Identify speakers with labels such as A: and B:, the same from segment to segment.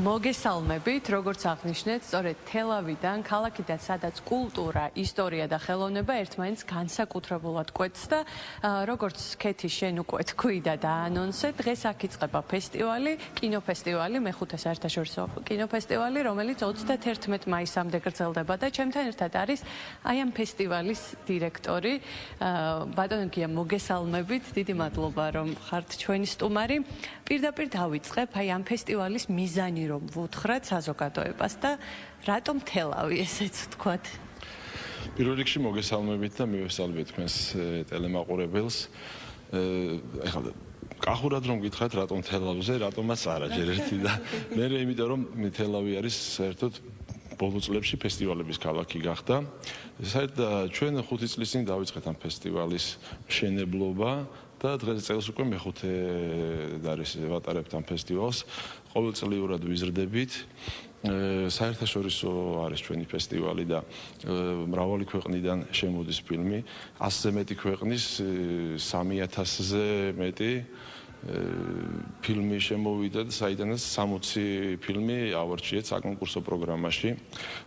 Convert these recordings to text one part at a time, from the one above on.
A: მოგესალმებით, როგორც აღნიშნეთ, სწორედ თელავიდან, ქალაქიდან, სადაც კულტურა, ისტორია და ხელოვნება ერთმანეთს განსაკუთრებულად კვეთს და როგორც ქეთი შენ უკვე თქვი და დაანონსე, დღეს აქ იწყება ფესტივალი, კინოფესტივალი, მეხუთე საერთაშორისო კინოფესტივალი, რომელიც 31 მაისამდე გრძელდება და ჩემთან ერთად არის აი ამ ფესტივალის დირექტორი, ბატონო გია, მოგესალმებით, დიდი მადლობა რომ ხართ ჩვენი სტუმარი. პირდაპირ დავიწყებ აი ამ ფესტივალის მიზანი რომ ვუთხრათ საზოგადოებას და რატომ თელავი ესეც ვთქვათ.
B: პირველ რიგში მოგესალმებით და მივესალმებით თქვენს ტელემაყურებელს. ეხლა კახურად რომ გითხრათ რატომ თელავზე, რატომაც არა ჯერ ერთი და მე იმიტომ რომ თელავი არის საერთოდ ბოლო წლებში ფესტივალების ქალაქი გახდა. საერთოდ ჩვენ 5 წლის წინ დავიწყეთ ამ ფესტივალის მშენებლობა და დღეს წელს უკვე მეხუთე არის ვატარებთ ამ ფესტივალს. ყოველწლიურად ვიზრდებით. საერთაშორისო არის ჩვენი ფესტივალი და მრავალი ქვეყნიდან შემოდის ფილმი. 100-ზე მეტი ქვეყნის 3000-ზე მეტი ფილმი შემოვიდა და საიდანაც 60 ფილმი ავარჩიეთ საკონკურსო პროგრამაში.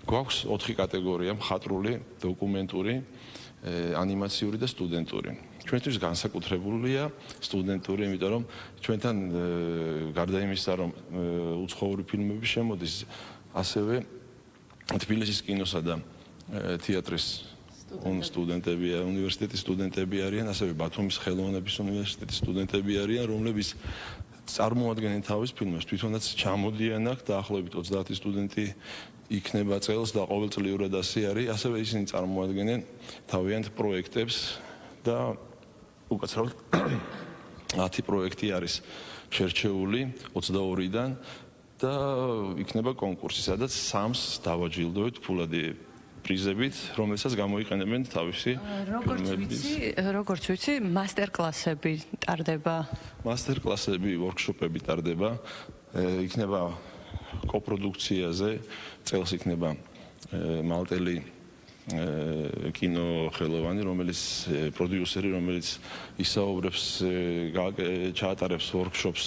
B: გვაქვს 4 კატეგორია: მხატვრული, დოკუმენტური, ანიმაციური და სტუდენტური. ჩვენთვის განსაკუთრებულია სტუდენტური, იმიტომ რომ ჩვენთან გარდა იმისა, რომ უცხოური ფილმები შემოდის, ასევე თბილისის კინოსა და თეატრის სტუდენტები, უნივერსიტეტის სტუდენტები არიან, ასევე ბათუმის ხელოვნების უნივერსიტეტის სტუდენტები არიან, რომლებიც წარმოადგენენ თავის ფილმებს, თვითონაც ჩამოდიან აქ, დაახლოებით 30 სტუდენტი იქნება წელს და ყოველწლიურად ასე არის, ასევე ისინი წარმოადგენენ თავიანთ პროექტებს და უკაცრავად 10 პროექტი არის შერჩეული 22-დან და იქნება კონკურსი, სადაც 3-ს დავაჯილდოვეთ ფულადი პრიზებით, რომელსაც გამოიყენებენ თავისი ფილმების.
A: როგორც ვიცი, მასტერკლასები ტარდება.
B: მასტერკლასები, ვორქშოპები ტარდება. იქნება კოპროდუქციაზე, წელს იქნება მალტელი კინოხელოვანი, რომელიც პროდიუსერი, რომელიც ისაუბრებს, ჩაატარებს ვორქშოპს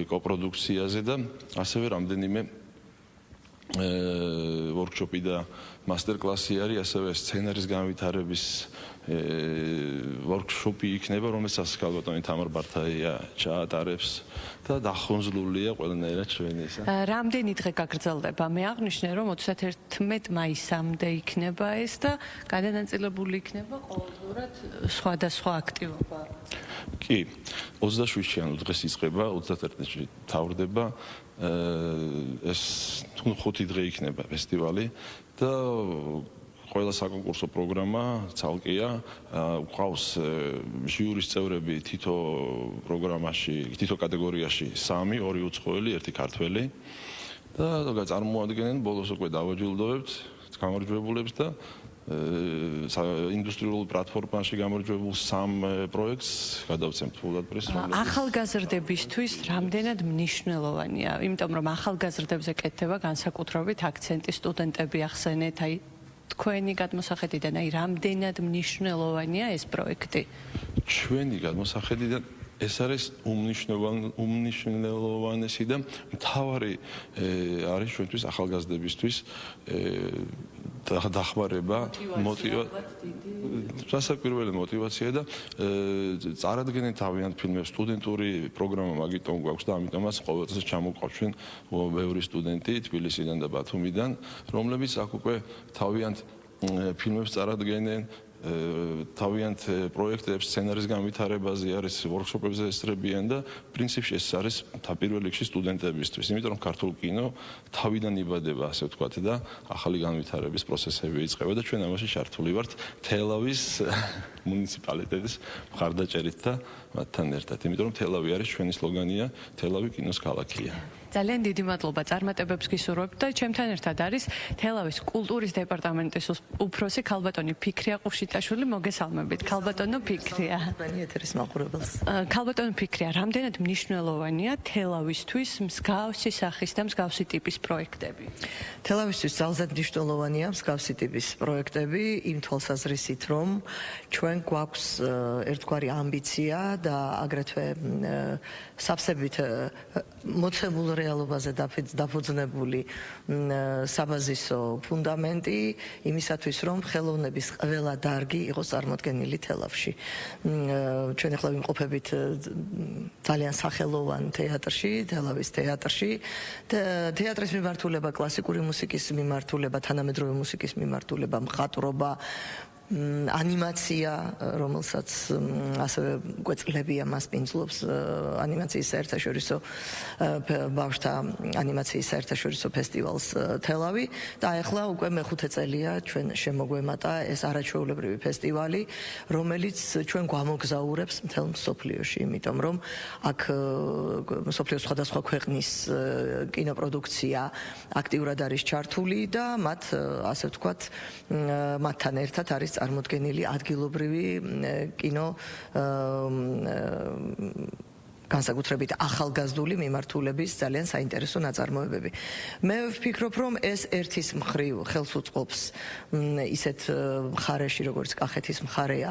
B: კოპროდუქციაზე და ასევე რამდენიმე ვორქშოპი და მასტერკლასი არის, ასევე სცენარის განვითარების ვორქშოპი იქნება, რომელსაც ქალბატონი თამარ ბართაია ჩაატარებს და დახონძლულია ყველანაირად ჩვენი ისა.
A: რამდენი დღე გაგრძელდება? მე აღნიშნე, რომ 31 მაისამდე იქნება ეს და გადანაწილებული იქნება ყოველდღურად სხვადასხვა აქტივობა.
B: კი, 27-იანო დღეს იწყება, 31-ში თავრდება. ეს 5 დღე იქნება ფესტივალი და ყველა საკონკურსო პროგრამა ცალკეა. გვყავს ჟიურის წევრები თითო პროგრამაში, თითო კატეგორიაში 3, 2 უცხოელი, 1 ქართველი და წარმოადგენენ ბოლოს უკვე დავაჯილდოვებთ გამარჯვებულებს და ინდუსტრიულ პლატფორმაში გამარჯვებულ 3 პროექტს გადავცემთ ფულად პრიზს.
A: ახალგაზრდებისთვის რამდენად მნიშვნელოვანია, იმიტომ რომ ახალგაზრდებზე კეთდება განსაკუთრებით აქცენტი, სტუდენტები ახსენეთ, აი თქვენი გადმოსახედიდან, აი რამდენად მნიშვნელოვანია ეს პროექტი?
B: ჩვენი გადმოსახედიდან ეს არის უმნიშვნელოვანესი და მთავარი არის ჩვენთვის ახალგაზრდებისთვის დახმარება, სასაკვირველი მოტივაცია და წარადგენენ თავიანთ ფილმებს. სტუდენტური პროგრამა მაგიტომ გვაქვს და ამიტომაც ყოველწელს ჩამოყავთ ჩვენ ბევრი სტუდენტი თბილისიდან და ბათუმიდან, რომლებიც აქ უკვე თავიანთ ფილმებს წარადგენენ, თავიანთ პროექტებს, სცენარის განვითარებაზე არის ვორქშოპებზე ესწრებიან და პრინციპში ეს არის პირველ რიგში სტუდენტებისთვის, იმიტომ რომ ქართულ კინო თავიდან იბადება, ასე ვთქვათ და ახალი განვითარების პროცესები იწყება და ჩვენ ამაში ჩართული ვართ თელავის მუნიციპალიტეტის მხარდაჭერით და მათთან ერთად, იმიტომ რომ თელავი არის ჩვენი სლოგანია, თელავი კინოს ქალაქია.
A: ძალიან დიდი მადლობა, წარმატებებს გისურვებთ და ჩემთან ერთად არის თელავის კულტურის დეპარტამენტის უფროსი ქალბატონი ფიქრია ყუშიტაშვილი. მოგესალმებით, ქალბატონო ფიქრია.
C: ეთერის მაყურებელს.
A: ქალბატონო ფიქრია, რამდენად მნიშვნელოვანია თელავისთვის მსგავსი სახის და მსგავსი ტიპის პროექტები?
C: თელავისთვის ძალზედ მნიშვნელოვანია მსგავსი ტიპის პროექტები, იმ თვალსაზრისით, რომ ჩვენ გვაქვს ერთგვარი ამბიცია და აგრეთვე სავსებით მოცემულ რეალობაზე დაფუძნებული საბაზისო ფუნდამენტი იმისათვის, რომ ხელოვნების ყველა დარგი იყოს წარმოდგენილი თელავში. ჩვენ ახლა ვიმყოფებით ძალიან სახელოვან თეატრში, თელავის თეატრში. თეატრის მიმართულება, კლასიკური მუსიკის მიმართულება, თანამედროვე მუსიკის მიმართულება, მხატვრობა, ანიმაცია, რომელსაც ასევე კვეწლებია მასპინძლობს ანიმაციის საერთაშორისო ბავშვთა ანიმაციის საერთაშორისო ფესტივალს თელავი და ახლა უკვე მეხუთე წელია ჩვენ შემოგვემატა ეს არაჩვეულებრივი ფესტივალი, რომელიც ჩვენ გვამოგზაურებს მთელ მსოფლიოში, იმიტომ რომ აქ მსოფლიოს სხვადასხვა ქვეყნის კინოპროდუქცია აქტიურად არის ჩართული და მათ ასე ვთქვათ მათთან ერთად არის წარმოდგენილი ადგილობრივი კინო განსაკუთრებით ახალგაზრდული მიმართულების ძალიან საინტერესო ნაწარმოებები. მე ვფიქრობ, რომ ეს ერთის მხრივ ხელს უწყობს ისეთ მხარეში, როგორც კახეთის მხარეა,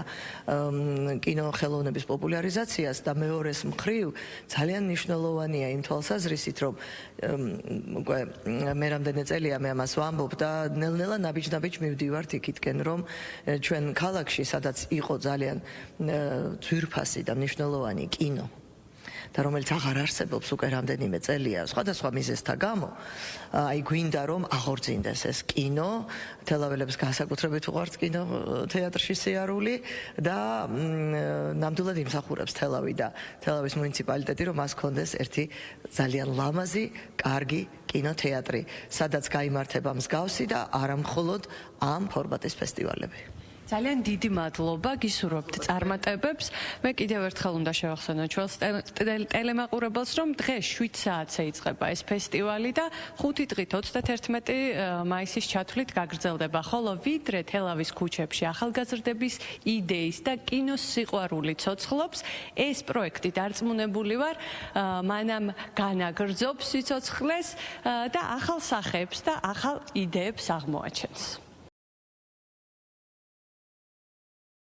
C: კინო ხელოვნების პოპულარიზაციას და მეორეს მხრივ ძალიან მნიშვნელოვანია იმ თვალსაზრისით, რომ უკვე მე რამდენი წელია მე ამას ვამბობ და ნელ-ნელა ნაბიჯ-ნაბიჯ მივდივართ იქითკენ, რომ ჩვენ ქალაქში, სადაც იყო ძალიან ძვირფასი და მნიშვნელოვანი კინო და რომელიც აღარ არსებობს უკვე რამდენიმე წელია სხვადასხვა მიზეზთა გამო, აი გვინდა რომ აღორძინდეს ეს კინო, თელაველებს განსაკუთრებით უყვართ კინო თეატრში სიარული და ნამდვილად იმსახურებს თელავი და თელავის მუნიციპალიტეტი, რომ მას ჰქონდეს ერთი ძალიან ლამაზი, კარგი კინოთეატრი, სადაც გაიმართება მსგავსი და არა მხოლოდ ამ ფორმატის ფესტივალები.
A: ძალიან დიდი მადლობა, გისურვებთ წარმატებებს. მე კიდევ ერთხელ უნდა შევახსენო ჩვენს ტელემაყურებელს, რომ დღეს 7 საათზე იწყება ეს ფესტივალი და 5 დღით 31 მაისის ჩათვლით გაგრძელდება, ხოლო ვიდრე თელავის ქუჩებში ახალგაზრდების იდეის და კინოს სიყვარული ცოცხლობს, ეს პროექტი დარწმუნებული ვარ, მანამ განაგრძობს სიცოცხლეს და ახალ სახეებს და ახალ იდეებს აღმოაჩენს.